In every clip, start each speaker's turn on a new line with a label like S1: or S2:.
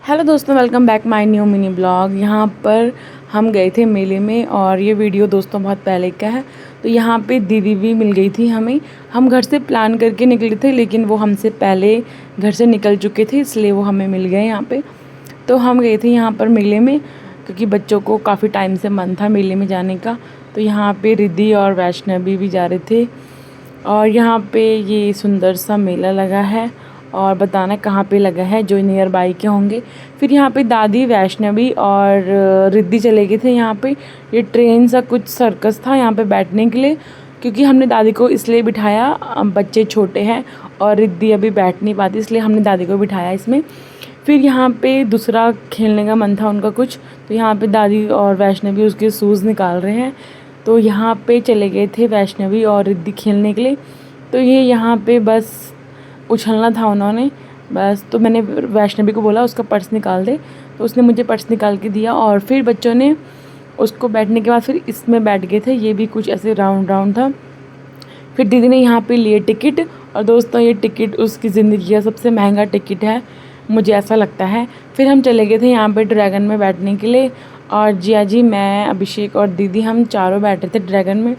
S1: Hello दोस्तों, welcome back my new mini blog. यहाँ पर हम गए थे मेले में और ये वीडियो दोस्तों बहुत पहले का है। तो यहाँ पे दीदी भी मिल गई थी हमें। हम घर से प्लान करके निकले थे लेकिन वो हमसे पहले घर से निकल चुके थे, इसलिए वो हमें मिल गए यहाँ पे। तो हम गए थे यहाँ पर मेले में क्योंकि बच्चों को काफ़ी टाइम से मन था मेले में जाने का। तो यहाँ पर रिद्धि और वैष्णवी भी जा रहे थे और यहाँ पर ये सुंदर सा मेला लगा है और बताना कहाँ पे लगा है, जो नियर बाई के होंगे। फिर यहाँ पे दादी, वैष्णवी और रिद्धि चले गए थे यहाँ पे। ये ट्रेन सा कुछ सर्कस था यहाँ पे बैठने के लिए, क्योंकि हमने दादी को इसलिए बिठाया, बच्चे छोटे हैं और रिद्धि अभी बैठ नहीं पाती, इसलिए हमने दादी को बिठाया इसमें। फिर यहाँ पे दूसरा खेलने का मन था उनका कुछ, तो यहाँ पे दादी और वैष्णवी उसके शूज़ निकाल रहे हैं। तो यहाँ पे चले गए थे वैष्णवी और रिद्धि खेलने के लिए। तो ये यहाँ पे बस उछलना था उन्होंने बस। तो मैंने वैष्णवी को बोला उसका पर्स निकाल दे, तो उसने मुझे पर्स निकाल के दिया और फिर बच्चों ने उसको बैठने के बाद फिर इसमें बैठ गए थे। ये भी कुछ ऐसे राउंड राउंड था। फिर दीदी ने यहाँ पे लिए टिकट, और दोस्तों ये टिकट उसकी ज़िंदगी का सबसे महंगा टिकट है, मुझे ऐसा लगता है। फिर हम चले गए थे यहाँ पे ड्रैगन में बैठने के लिए, और जिया जी, मैं, अभिषेक और दीदी हम चारों बैठे थे ड्रैगन में।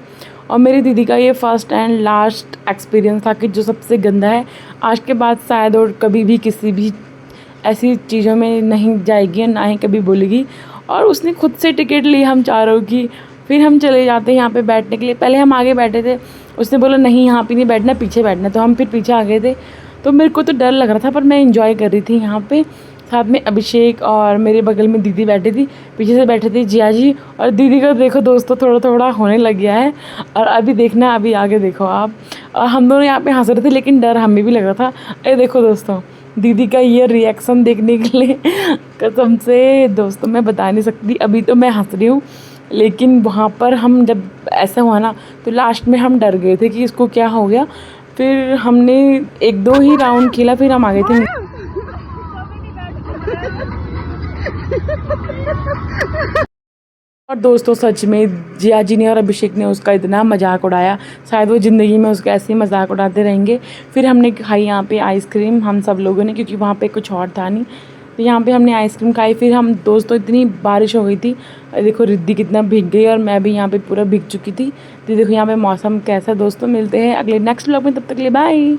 S1: और मेरी दीदी का ये फ़र्स्ट एंड लास्ट एक्सपीरियंस था कि जो सबसे गंदा है, आज के बाद शायद और कभी भी किसी भी ऐसी चीज़ों में नहीं जाएगी और ना ही कभी बोलेगी। और उसने खुद से टिकट ली हम चारों की। फिर हम चले जाते हैं यहाँ पे बैठने के लिए। पहले हम आगे बैठे थे, उसने बोला नहीं यहाँ पे नहीं बैठना, पीछे बैठना, तो हम फिर पीछे आ गए थे। तो मेरे को तो डर लग रहा था पर मैं इंजॉय कर रही थी यहाँ पे। साथ में अभिषेक और मेरे बगल में दीदी बैठी थी, पीछे से बैठे थे जिया जी। और दीदी का देखो दोस्तों थोड़ा थोड़ा होने लग गया है, और अभी देखना, अभी आगे देखो आप। और हम दोनों यहाँ पे हंस रहे थे लेकिन डर हमें भी लग रहा था। अरे देखो दोस्तों, दीदी का ये रिएक्शन देखने के लिए कसम से दोस्तों मैं बता नहीं सकती। अभी तो मैं हंस रही हूँ, लेकिन वहाँ पर हम जब ऐसा हुआ ना तो लास्ट में हम डर गए थे कि इसको क्या हो गया। फिर हमने 1-2 ही राउंड खेला, फिर हम आ गए थे। और दोस्तों सच में जिया जी ने और अभिषेक ने उसका इतना मजाक उड़ाया, शायद वो ज़िंदगी में उसका ऐसे ही मजाक उड़ाते रहेंगे। फिर हमने खाई यहाँ पे आइसक्रीम हम सब लोगों ने, क्योंकि वहाँ पे कुछ और था नहीं। तो यहाँ पे हमने आइसक्रीम खाई। फिर हम दोस्तों, इतनी बारिश हो गई थी, देखो रिद्धि कितना भीग गई और मैं भी यहाँ पे पूरा भीग चुकी थी। तो देखो यहाँ पे मौसम कैसा। दोस्तों मिलते हैं अगले नेक्स्ट व्लॉग में, तब तक के लिए बाय।